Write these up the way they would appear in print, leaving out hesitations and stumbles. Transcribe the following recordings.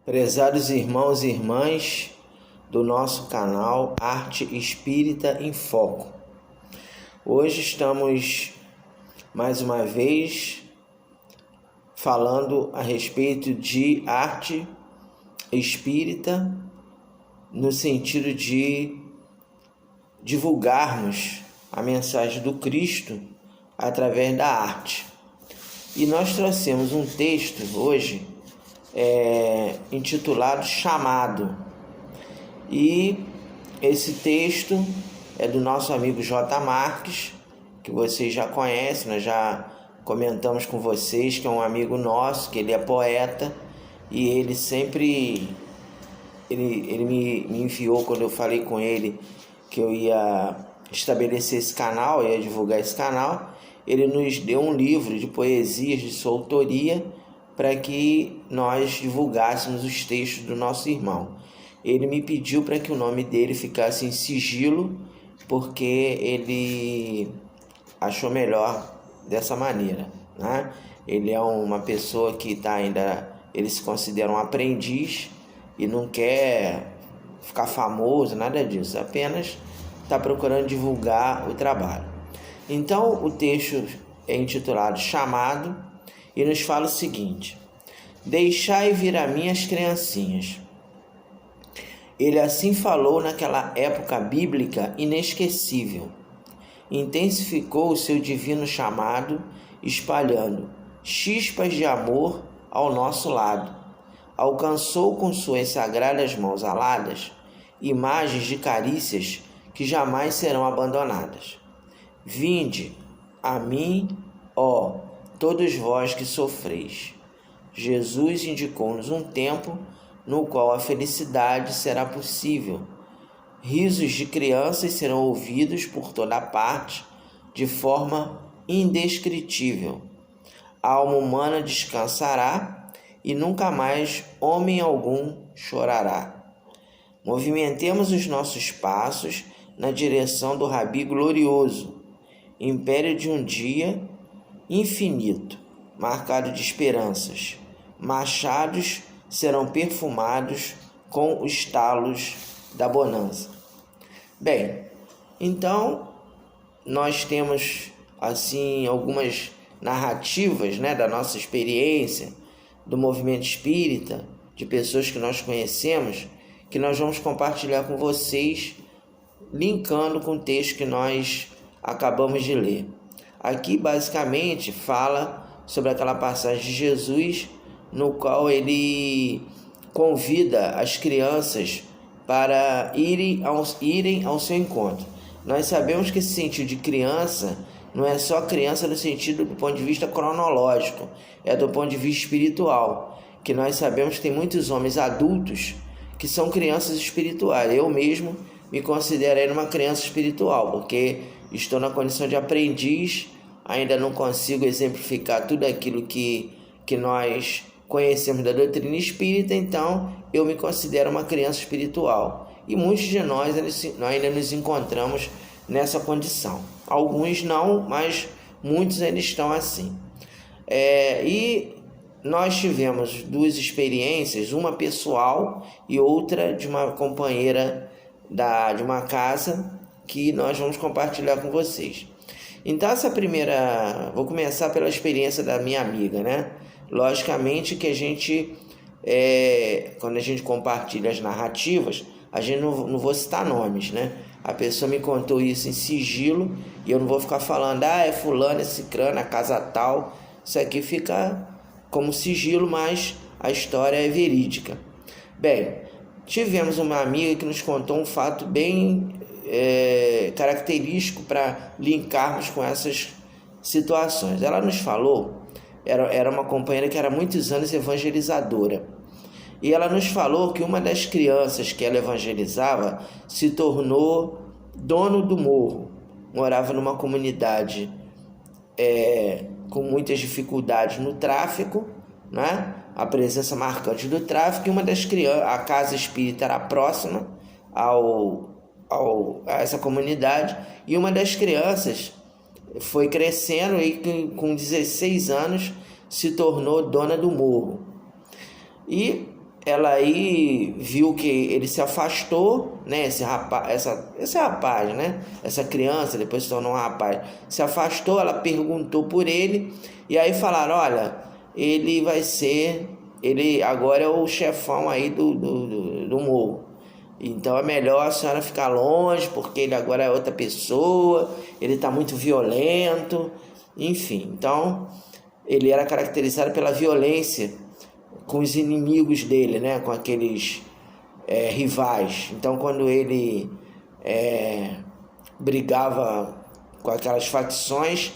Prezados irmãos e irmãs do nosso canal Arte Espírita em Foco. Hoje estamos mais uma vez falando a respeito de arte espírita no sentido de divulgarmos a mensagem do Cristo através da arte. E nós trouxemos um texto hoje intitulado Chamado. E esse texto é do nosso amigo J. Marques, que vocês já conhecem, nós já comentamos com vocês que é um amigo nosso, que ele é poeta, e ele sempre me enviou, quando eu falei com ele que eu ia estabelecer esse canal, ia divulgar esse canal, ele nos deu um livro de poesias de sua autoria para que nós divulgássemos os textos do nosso irmão. Ele me pediu para que o nome dele ficasse em sigilo, porque ele achou melhor dessa maneira, né? Ele é uma pessoa que ele se considera um aprendiz e não quer ficar famoso, nada disso, apenas está procurando divulgar o trabalho. Então o texto é intitulado Chamado e nos fala o seguinte: deixai vir a mim as criancinhas. Ele assim falou naquela época bíblica inesquecível. Intensificou o seu divino chamado, espalhando chispas de amor ao nosso lado. Alcançou com suas sagradas mãos aladas imagens de carícias que jamais serão abandonadas. Vinde a mim, ó todos vós que sofreis. Jesus indicou-nos um tempo no qual a felicidade será possível. Risos de crianças serão ouvidos por toda parte de forma indescritível. A alma humana descansará e nunca mais homem algum chorará. Movimentemos os nossos passos na direção do Rabi glorioso, império de um dia infinito, marcado de esperanças. Machados serão perfumados com os talos da bonança. Bem, então nós temos assim algumas narrativas, da nossa experiência do movimento espírita, de pessoas que nós conhecemos, que nós vamos compartilhar com vocês, linkando com o texto que nós acabamos de ler. Aqui basicamente fala sobre aquela passagem de Jesus no qual ele convida as crianças para irem ao seu encontro. Nós sabemos que esse sentido de criança não é só criança no sentido do ponto de vista cronológico, é do ponto de vista espiritual, que nós sabemos que tem muitos homens adultos que são crianças espirituais. Eu mesmo me considero uma criança espiritual, porque estou na condição de aprendiz, ainda não consigo exemplificar tudo aquilo que nós conhecemos da doutrina espírita, então eu me considero uma criança espiritual. E muitos de nós ainda nos encontramos nessa condição. Alguns não, mas muitos ainda estão assim. E nós tivemos duas experiências, uma pessoal e outra de uma companheira de uma casa, que nós vamos compartilhar com vocês. Então essa primeira, vou começar pela experiência da minha amiga, Logicamente que a gente, quando a gente compartilha as narrativas, a gente não vou citar nomes, A pessoa me contou isso em sigilo e eu não vou ficar falando, é fulano, é cicrano, a casa tal. Isso aqui fica como sigilo, mas a história é verídica. Bem, tivemos uma amiga que nos contou um fato bem característico para linkarmos com essas situações. Ela nos falou, era uma companheira que era há muitos anos evangelizadora, e ela nos falou que uma das crianças que ela evangelizava se tornou dono do morro, morava numa comunidade com muitas dificuldades no tráfico, a presença marcante do tráfico, e uma das crianças, a casa espírita era próxima a essa comunidade, e uma das crianças foi crescendo e com 16 anos se tornou dona do morro. E ela aí viu que ele se afastou, né? Esse rapaz, né? Essa criança depois se tornou um rapaz. Se afastou, ela perguntou por ele e aí falaram: olha, ele agora é o chefão aí do morro. Então é melhor a senhora ficar longe, porque ele agora é outra pessoa, ele está muito violento, enfim. Então ele era caracterizado pela violência com os inimigos dele, né? Com aqueles rivais. Então quando ele brigava com aquelas facções,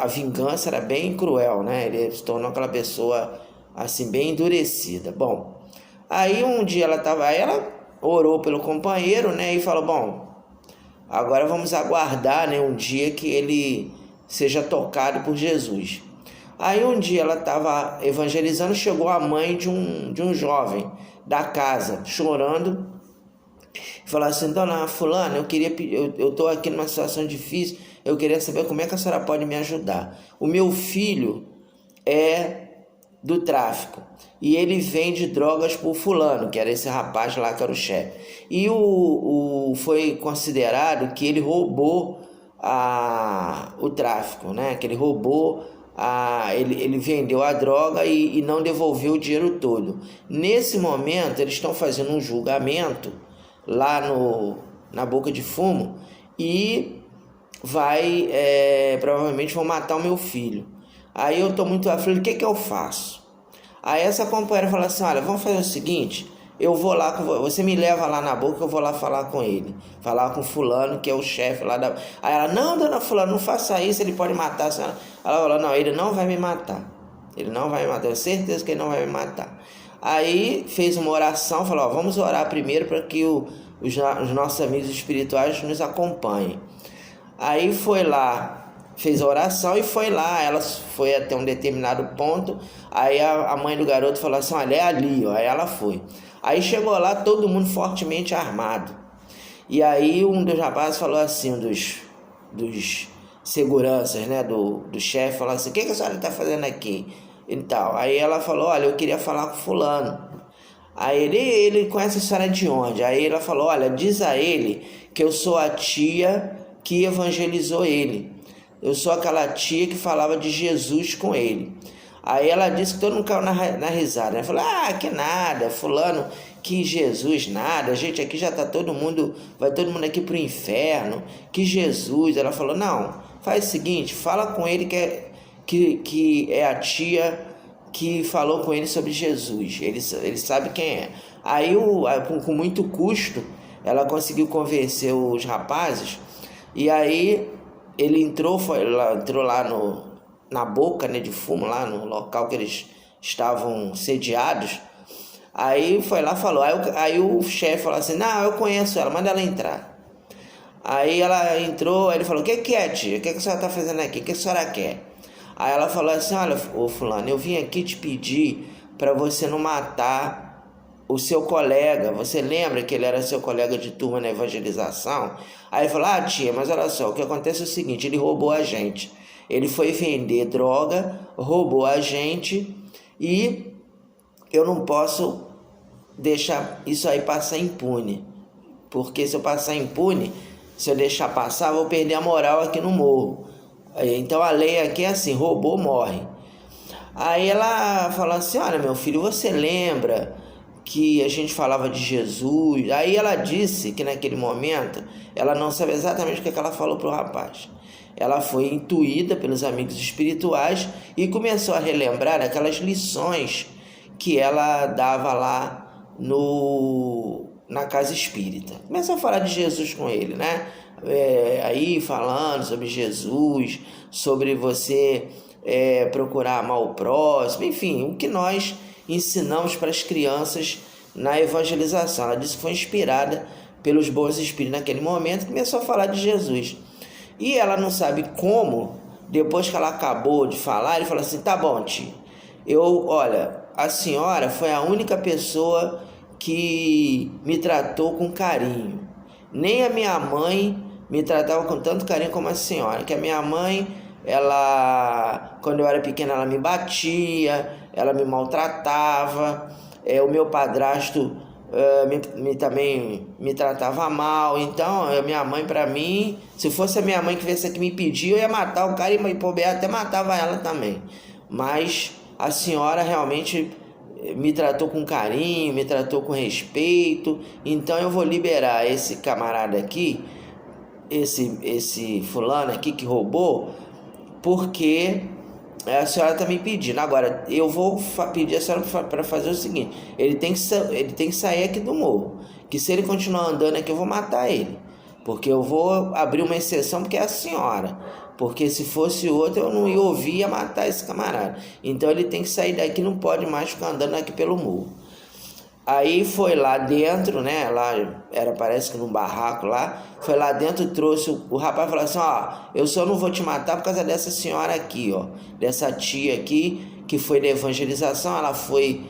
a vingança era bem cruel, né? Ele se tornou aquela pessoa assim bem endurecida. Bom, aí um dia ela orou pelo companheiro, né? E falou: bom, agora vamos aguardar, né, um dia que ele seja tocado por Jesus. Aí um dia ela estava evangelizando, chegou a mãe de um jovem da casa, chorando, e falou assim: dona fulana, eu estou aqui numa situação difícil, eu queria saber como é que a senhora pode me ajudar. O meu filho é do tráfico e ele vende drogas por fulano, que era esse rapaz lá que era o chefe. E foi considerado que ele roubou o tráfico, né? Que ele roubou ele vendeu a droga e não devolveu o dinheiro todo. Nesse momento eles estão fazendo um julgamento lá na Boca de Fumo e provavelmente vão matar o meu filho. Aí eu estou muito aflito, o que eu faço? Aí essa companheira falou assim: olha, vamos fazer o seguinte, eu vou lá você me leva lá na Boca, eu vou lá falar com ele, falar com fulano, que é o chefe lá da... Aí ela: não, dona fulano, não faça isso, ele pode matar a senhora. Ela falou: não, ele não vai me matar, ele não vai me matar, eu tenho certeza que ele não vai me matar. Aí fez uma oração, falou: ó, vamos orar primeiro para que os nossos amigos espirituais nos acompanhem. Aí foi lá, fez a oração e foi lá, ela foi até um determinado ponto, aí a mãe do garoto falou assim: olha, é ali, ó. Aí ela foi. Aí chegou lá todo mundo fortemente armado. E aí um dos rapazes falou assim, dos seguranças, né, do chefe, falou assim: o que a senhora está fazendo aqui? E tal. Aí ela falou: olha, eu queria falar com fulano. Aí ele conhece a senhora de onde? Aí ela falou: olha, diz a ele que eu sou a tia que evangelizou ele. Eu sou aquela tia que falava de Jesus com ele. Aí ela disse que todo mundo caiu na risada, né? Falou: ah, que nada, fulano, que Jesus, nada, a gente aqui já tá vai todo mundo aqui pro inferno, que Jesus. Ela falou: não, faz o seguinte, fala com ele que é a tia que falou com ele sobre Jesus, ele sabe quem é. Aí com muito custo ela conseguiu convencer os rapazes, e aí ele entrou lá na Boca, né, de Fumo, lá no local que eles estavam sediados. Aí foi lá, falou. Aí o chefe falou assim: não, eu conheço ela, manda ela entrar. Aí ela entrou, aí ele falou: o que é, tia? O que a senhora está fazendo aqui? O que a senhora quer? Aí ela falou assim: olha, ô fulano, eu vim aqui te pedir para você não matar o seu colega. Você lembra que ele era seu colega de turma na evangelização? Aí ele falou: ah, tia, mas olha só, o que acontece é o seguinte, ele roubou a gente. Ele foi vender droga, roubou a gente e eu não posso deixar isso aí passar impune. Porque se eu passar impune, se eu deixar passar, eu vou perder a moral aqui no morro. Então a lei aqui é assim: roubou, morre. Aí ela falou assim: olha, meu filho, você lembra que a gente falava de Jesus? Aí ela disse que naquele momento ela não sabe exatamente o que ela falou para o rapaz. Ela foi intuída pelos amigos espirituais e começou a relembrar aquelas lições que ela dava lá na casa espírita. Começou a falar de Jesus com ele, né? Aí falando sobre Jesus, sobre você procurar amar o próximo, enfim, o que nós ensinamos para as crianças na evangelização. Ela disse que foi inspirada pelos bons espíritos naquele momento, começou a falar de Jesus. E ela não sabe como, depois que ela acabou de falar, ele falou assim: tá bom, tia, olha, a senhora foi a única pessoa que me tratou com carinho. Nem a minha mãe me tratava com tanto carinho como a senhora, que a minha mãe, quando eu era pequena, ela me batia, ela me maltratava, o meu padrasto também me tratava mal. Então, minha mãe, para mim, se fosse a minha mãe que viesse aqui me pedir, eu ia matar o cara e até matava ela também. Mas a senhora realmente me tratou com carinho, me tratou com respeito. Então eu vou liberar esse camarada aqui, esse fulano aqui que roubou, porque a senhora está me pedindo. Agora, eu vou pedir a senhora para fazer o seguinte: ele tem que sair aqui do morro, que se ele continuar andando aqui eu vou matar ele, porque eu vou abrir uma exceção, porque é a senhora, porque se fosse outro eu não ia ouvir, ia matar esse camarada. Então ele tem que sair daqui, não pode mais ficar andando aqui pelo morro. Aí foi lá dentro, né? Lá parece que num barraco lá. Foi lá dentro, trouxe o rapaz, falou assim: ó, eu só não vou te matar por causa dessa senhora aqui, ó, dessa tia aqui que foi da evangelização. Ela foi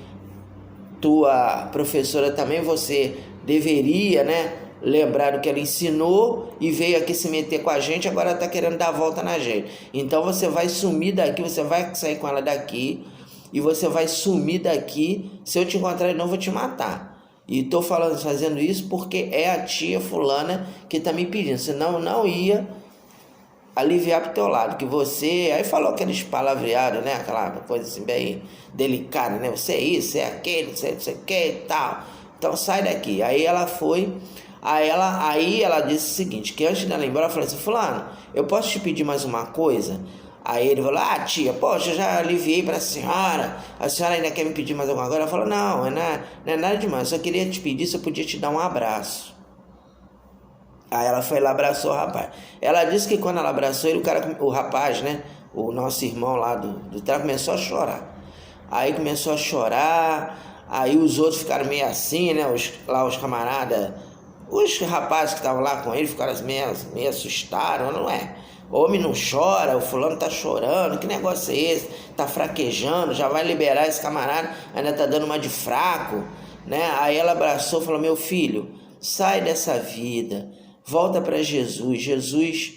tua professora também. Você deveria, né, lembrar do que ela ensinou e veio aqui se meter com a gente. Agora tá querendo dar a volta na gente. Então você vai sumir daqui, você vai sair com ela daqui. E você vai sumir daqui. Se eu te encontrar de novo, eu vou te matar. E tô fazendo isso porque é a tia fulana que tá me pedindo. Senão eu não ia aliviar pro teu lado. Que você... Aí falou aqueles palavreados, né? Aquela coisa assim bem delicada, né? Você é isso, você é aquele, você é que e tal. Então sai daqui. Aí ela foi... Aí ela disse o seguinte, que antes dela ir embora, ela falou assim: fulano, eu posso te pedir mais uma coisa? Aí ele falou: ah, tia, poxa, eu já aliviei para a senhora ainda quer me pedir mais alguma coisa? Ela falou: não é nada demais, eu só queria te pedir se eu podia te dar um abraço. Aí ela foi lá, abraçou o rapaz. Ela disse que quando ela abraçou ele, o rapaz, né, o nosso irmão lá do trabalho, começou a chorar. Aí começou a chorar, aí os outros ficaram meio assim, né, os camaradas, os rapazes que estavam lá com ele ficaram meio assustados, não é? Homem não chora, o fulano tá chorando, que negócio é esse? Tá fraquejando, já vai liberar esse camarada, ainda tá dando uma de fraco, né? Aí ela abraçou e falou: meu filho, sai dessa vida, volta para Jesus. Jesus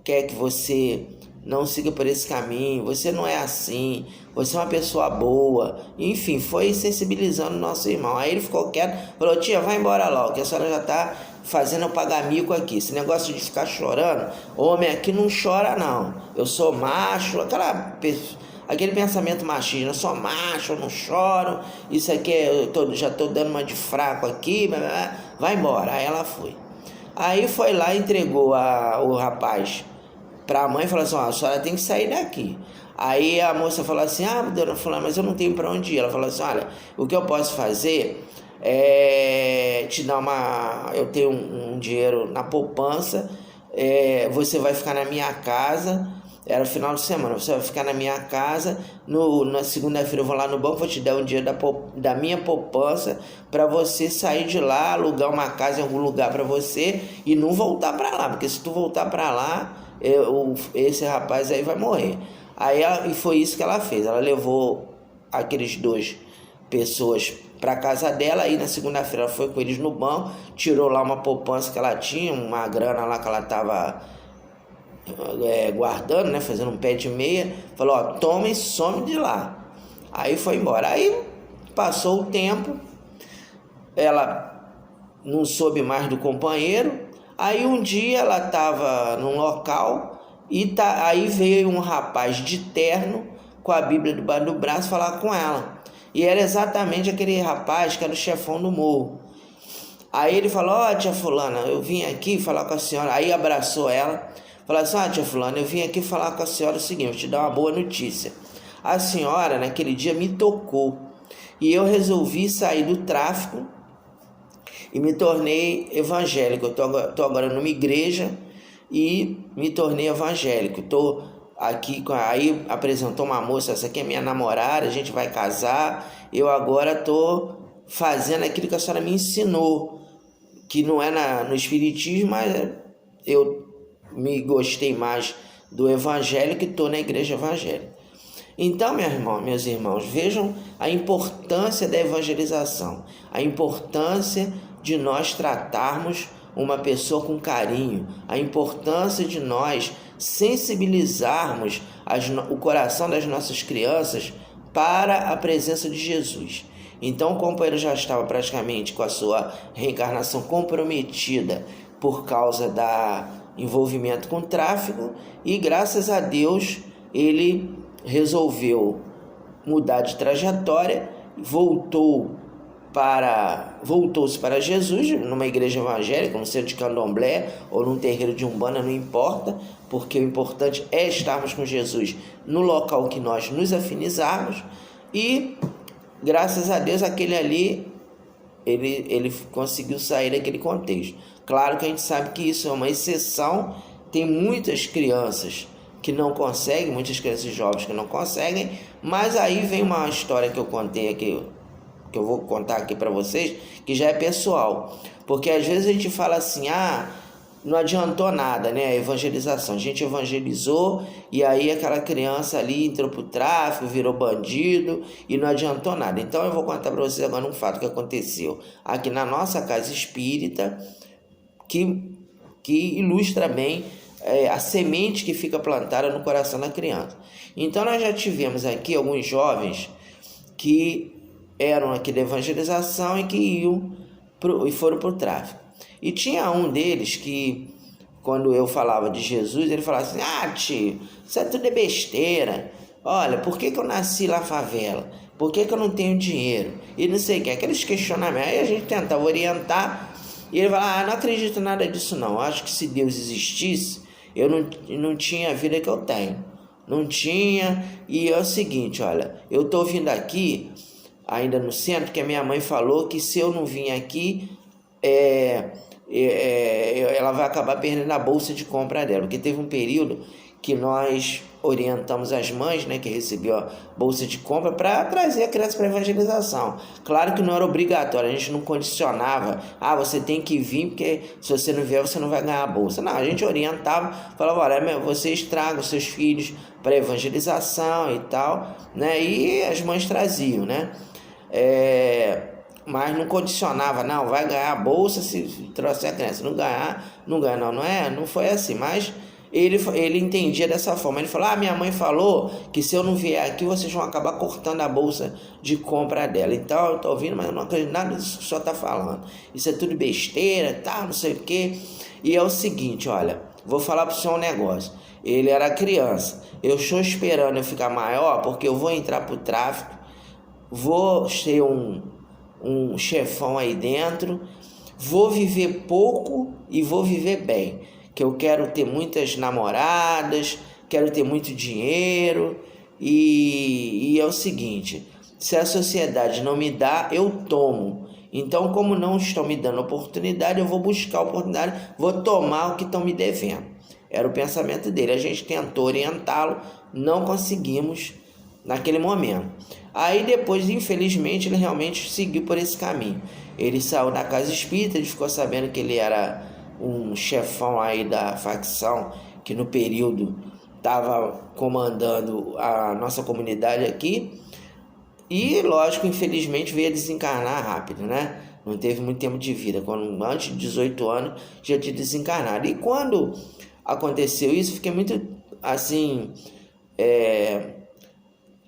quer que você não siga por esse caminho, você não é assim, você é uma pessoa boa. Enfim, foi sensibilizando o nosso irmão. Aí ele ficou quieto, falou: tia, vai embora logo, que a senhora já tá fazendo eu pagar mico aqui. Esse negócio de ficar chorando, homem aqui não chora não, eu sou macho, aquele pensamento machista: eu sou macho, eu não choro, isso aqui já tô dando uma de fraco aqui, vai embora. Aí ela foi. Aí foi lá, entregou o rapaz para a mãe e falou assim: ó, a senhora tem que sair daqui. Aí a moça falou assim: ah, dona fulana, mas eu não tenho para onde ir. Ela falou assim: olha, o que eu posso fazer é te dar eu tenho um dinheiro na poupança, você vai ficar na minha casa. Era final de semana, você vai ficar na minha casa, na segunda-feira eu vou lá no banco, vou te dar um dinheiro da minha poupança para você sair de lá, alugar uma casa em algum lugar para você e não voltar para lá, porque se tu voltar para lá, esse rapaz aí vai morrer. E foi isso que ela fez. Ela levou aqueles dois pessoas para casa dela, aí na segunda-feira ela foi com eles no banco, tirou lá uma poupança que ela tinha, uma grana lá que ela estava guardando, né, fazendo um pé de meia. Falou: ó, toma e some de lá. Aí foi embora. Aí passou o tempo, ela não soube mais do companheiro. Aí um dia ela estava num local e aí veio um rapaz de terno com a Bíblia debaixo do braço falar com ela. E era exatamente aquele rapaz que era o chefão do morro. Aí ele falou: ó, tia fulana, eu vim aqui falar com a senhora. Aí abraçou ela, falou assim: ó, tia fulana, eu vim aqui falar com a senhora o seguinte, vou te dar uma boa notícia. A senhora naquele dia me tocou e eu resolvi sair do tráfico e me tornei evangélico. Eu tô agora numa igreja e me tornei evangélico. Tô aqui, aí apresentou uma moça: essa aqui é minha namorada, a gente vai casar. Eu agora tô fazendo aquilo que a senhora me ensinou, que não é no espiritismo, mas eu me gostei mais do evangélico e tô na igreja evangélica. Então, meus irmãos, vejam a importância da evangelização, a importância de nós tratarmos uma pessoa com carinho, a importância de nós sensibilizarmos o coração das nossas crianças para a presença de Jesus. Então o companheiro já estava praticamente com a sua reencarnação comprometida por causa da envolvimento com o tráfico, e graças a Deus ele resolveu mudar de trajetória, voltou-se para Jesus, numa igreja evangélica, no centro de candomblé ou num terreiro de umbanda, não importa, porque o importante é estarmos com Jesus no local que nós nos afinizarmos. E graças a Deus aquele ali, ele conseguiu sair daquele contexto. Claro que a gente sabe que isso é uma exceção, tem muitas crianças que não conseguem, muitas crianças jovens que não conseguem, mas aí vem uma história que eu contei aqui, que eu vou contar aqui para vocês, que já é pessoal, porque às vezes a gente fala assim, não adiantou nada, né, a evangelização, a gente evangelizou e aí aquela criança ali entrou pro tráfico, virou bandido e não adiantou nada. Então eu vou contar para vocês agora um fato que aconteceu aqui na nossa casa espírita, que ilustra bem a semente que fica plantada no coração da criança. Então nós já tivemos aqui alguns jovens que eram aqui da evangelização e que foram para o tráfico. E tinha um deles que, quando eu falava de Jesus, ele falava assim, tio, isso é tudo besteira. Olha, por que eu nasci lá na favela? Por que eu não tenho dinheiro? E não sei o que, aqueles questionamentos. Aí a gente tentava orientar e ele falava, não acredito em nada disso não. Eu acho que se Deus existisse, eu não tinha a vida que eu tenho. Não tinha. E é o seguinte, olha, eu tô vindo aqui, ainda no centro, que a minha mãe falou que se eu não vim aqui, ela vai acabar perdendo a bolsa de compra dela, porque teve um período que nós orientamos as mães, né, que recebiam a bolsa de compra, para trazer a criança para evangelização. Claro que não era obrigatório, a gente não condicionava, você tem que vir, porque se você não vier, você não vai ganhar a bolsa. Não, a gente orientava, falava, olha, vocês tragam seus filhos para evangelização e tal, né, e as mães traziam, né, mas não condicionava, não, vai ganhar a bolsa se trouxer a criança, não ganhar, não foi assim, mas ele entendia dessa forma. Ele falou, minha mãe falou que se eu não vier aqui, vocês vão acabar cortando a bolsa de compra dela. Então, eu tô ouvindo, mas eu não acredito nada disso que o senhor tá falando. Isso é tudo besteira, tá, não sei o quê. E é o seguinte, olha, vou falar pro senhor um negócio. Ele era criança. Eu estou esperando eu ficar maior, porque eu vou entrar pro tráfico, vou ter um chefão aí dentro, vou viver pouco e vou viver bem. Que eu quero ter muitas namoradas, quero ter muito dinheiro, e é o seguinte, se a sociedade não me dá, eu tomo. Então, como não estão me dando oportunidade, eu vou buscar a oportunidade, vou tomar o que estão me devendo. Era o pensamento dele. A gente tentou orientá-lo, não conseguimos naquele momento. Aí depois, infelizmente, ele realmente seguiu por esse caminho. Ele saiu da casa espírita, ele ficou sabendo que ele era um chefão aí da facção que no período estava comandando a nossa comunidade aqui, e lógico, infelizmente veio a desencarnar rápido, né? Não teve muito tempo de vida, quando antes de 18 anos já tinha desencarnado. E quando aconteceu isso, fiquei muito assim,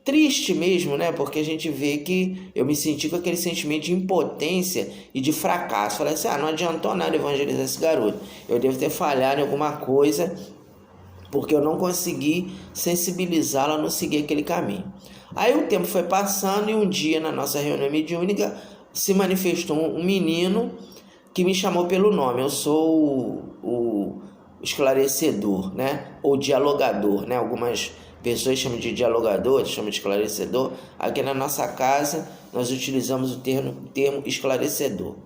triste mesmo, né? Porque a gente vê que eu me senti com aquele sentimento de impotência e de fracasso. Falei assim, não adiantou nada evangelizar esse garoto. Eu devo ter falhado em alguma coisa, porque eu não consegui sensibilizá-lo a não seguir aquele caminho. Aí o tempo foi passando e um dia na nossa reunião mediúnica se manifestou um menino que me chamou pelo nome. Eu sou o esclarecedor, né? Ou dialogador, né? Algumas pessoas chamam de dialogador, outras chamam de esclarecedor. Aqui na nossa casa nós utilizamos o termo esclarecedor.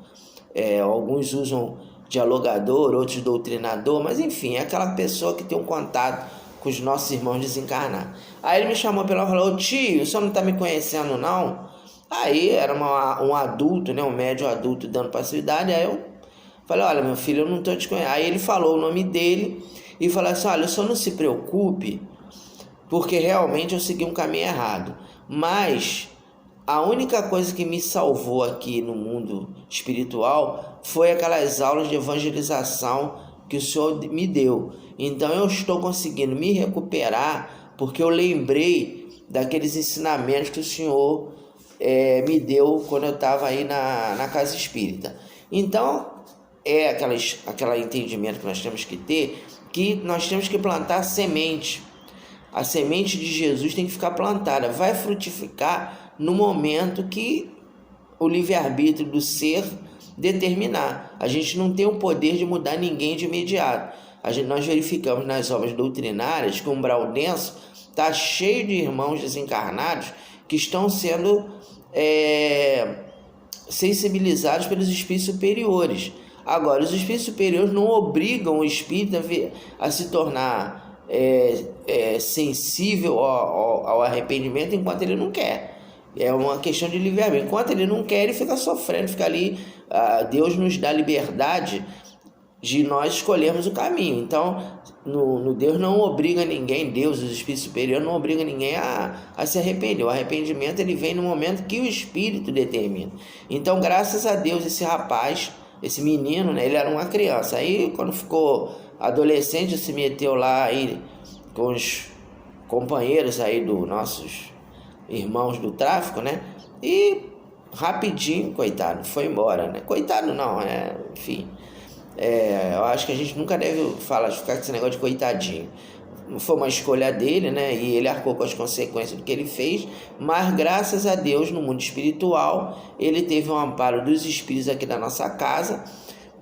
Alguns usam dialogador, outros doutrinador, mas enfim, é aquela pessoa que tem um contato com os nossos irmãos desencarnados. Aí ele me chamou pelo nome e falou, tio, o senhor não está me conhecendo não? Aí era um adulto, né, um médium adulto dando passividade. Aí eu falei, olha meu filho, eu não estou te conhecendo. Aí ele falou o nome dele e falou assim, olha, o senhor não se preocupe, porque realmente eu segui um caminho errado, mas a única coisa que me salvou aqui no mundo espiritual foi aquelas aulas de evangelização que o senhor me deu. Então eu estou conseguindo me recuperar, porque eu lembrei daqueles ensinamentos que o Senhor me deu quando eu estava aí na casa espírita. Então, aquele entendimento que nós temos que ter, que nós temos que plantar semente. A semente de Jesus tem que ficar plantada, vai frutificar no momento que o livre-arbítrio do ser determinar. A gente não tem o poder de mudar ninguém de imediato. Nós verificamos nas obras doutrinárias que o umbral denso está cheio de irmãos desencarnados que estão sendo sensibilizados pelos espíritos superiores. Agora, os espíritos superiores não obrigam o espírito a se tornar sensível ao arrependimento enquanto ele não quer. É uma questão de livre-arbítrio. Enquanto ele não quer, ele fica sofrendo, fica ali. Deus nos dá liberdade de nós escolhermos o caminho. Então, Deus não obriga ninguém, Deus, os espíritos superiores, não obriga ninguém a se arrepender. O arrependimento ele vem no momento que o espírito determina. Então, graças a Deus, esse rapaz, esse menino, né, ele era uma criança. Aí, quando ficou adolescente, se meteu lá aí com os companheiros aí dos nossos irmãos do tráfico, né? E rapidinho, coitado, foi embora, né? Coitado não, enfim. Eu acho que a gente nunca deve ficar com esse negócio de coitadinho. Foi uma escolha dele, né? E ele arcou com as consequências do que ele fez, mas graças a Deus, no mundo espiritual, ele teve um amparo dos espíritos aqui da nossa casa.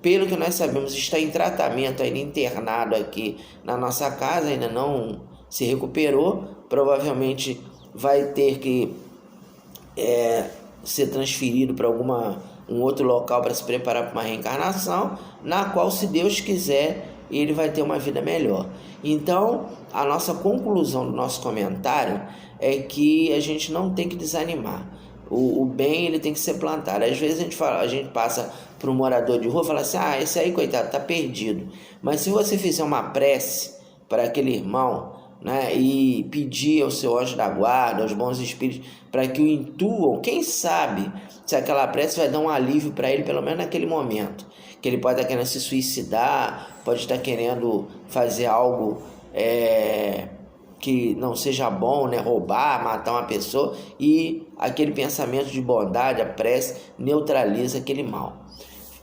Pelo que nós sabemos, está em tratamento, ainda internado aqui na nossa casa, ainda não se recuperou. Provavelmente vai ter que ser transferido para um outro local para se preparar para uma reencarnação, na qual, se Deus quiser, ele vai ter uma vida melhor. Então, a nossa conclusão do nosso comentário é que a gente não tem que desanimar. O bem ele tem que ser plantado. Às vezes a gente passa para um morador de rua e fala assim, esse aí, coitado, está perdido. Mas se você fizer uma prece para aquele irmão, né, e pedir ao seu anjo da guarda, aos bons espíritos, para que o intuam, quem sabe se aquela prece vai dar um alívio para ele, pelo menos naquele momento, que ele pode estar querendo se suicidar, pode estar querendo fazer algo que não seja bom, né, roubar, matar uma pessoa, e aquele pensamento de bondade, a prece, neutraliza aquele mal.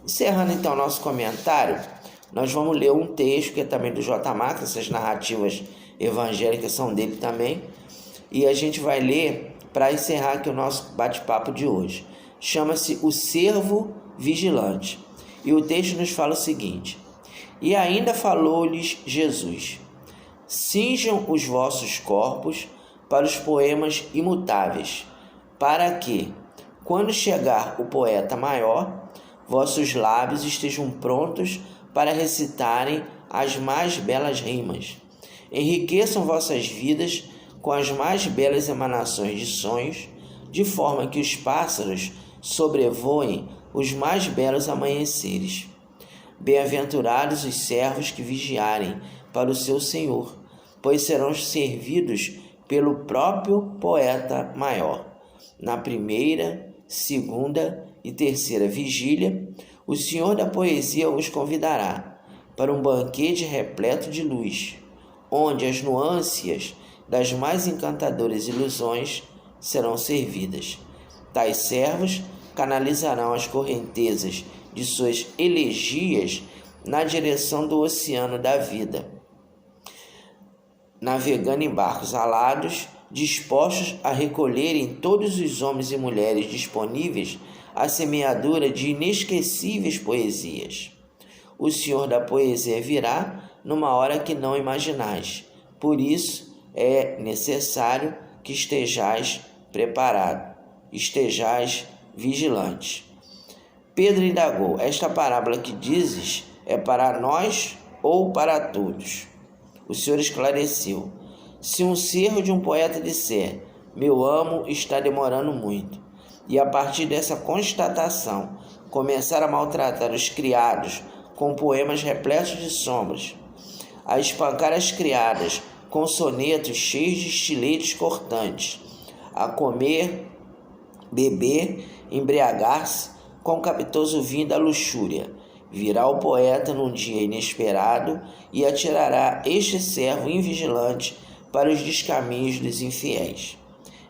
Encerrando então nosso comentário, nós vamos ler um texto que é também do J. Marx, essas narrativas evangélicas são dele também, e a gente vai ler para encerrar aqui o nosso bate-papo de hoje. Chama-se O Servo Vigilante, e o texto nos fala o seguinte: E ainda falou-lhes Jesus: Cinjam os vossos corpos para os poemas imutáveis, para que, quando chegar o poeta maior, vossos lábios estejam prontos para recitarem as mais belas rimas. Enriqueçam vossas vidas com as mais belas emanações de sonhos, de forma que os pássaros sobrevoem os mais belos amanheceres. Bem-aventurados os servos que vigiarem para o seu Senhor, pois serão servidos pelo próprio poeta maior. Na primeira, segunda e terceira vigília, o Senhor da poesia os convidará para um banquete repleto de luz, onde as nuances das mais encantadoras ilusões serão servidas. Tais servos canalizarão as correntezas de suas elegias na direção do oceano da vida, navegando em barcos alados, dispostos a recolherem todos os homens e mulheres disponíveis à semeadura de inesquecíveis poesias. O Senhor da poesia virá numa hora que não imaginais. Por isso é necessário que estejais preparados, estejais vigilantes. Pedro indagou: Esta parábola que dizes é para nós ou para todos? O Senhor esclareceu: Se um servo de um poeta disser, meu amo está demorando muito, e a partir dessa constatação começar a maltratar os criados com poemas repletos de sombras, a espancar as criadas com sonetos cheios de estiletes cortantes, a comer, beber, embriagar-se com o capitoso vinho da luxúria, virá o poeta num dia inesperado e atirará este servo invigilante para os descaminhos dos infiéis.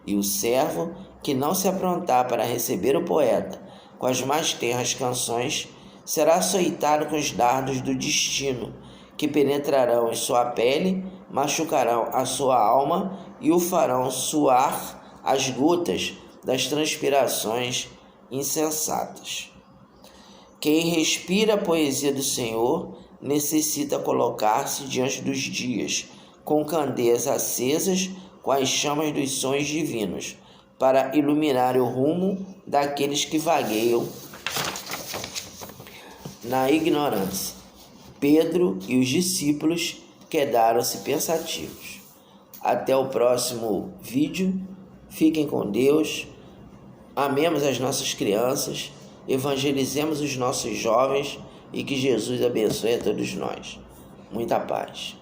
E o servo que não se aprontar para receber o poeta com as mais tenras canções será açoitado com os dardos do destino, que penetrarão em sua pele, machucarão a sua alma e o farão suar as gotas das transpirações insensatas. Quem respira a poesia do Senhor necessita colocar-se diante dos dias, com candeias acesas, com as chamas dos sonhos divinos, para iluminar o rumo daqueles que vagueiam na ignorância. Pedro e os discípulos quedaram-se pensativos. Até o próximo vídeo. Fiquem com Deus. Amemos as nossas crianças. Evangelizemos os nossos jovens e que Jesus abençoe a todos nós. Muita paz.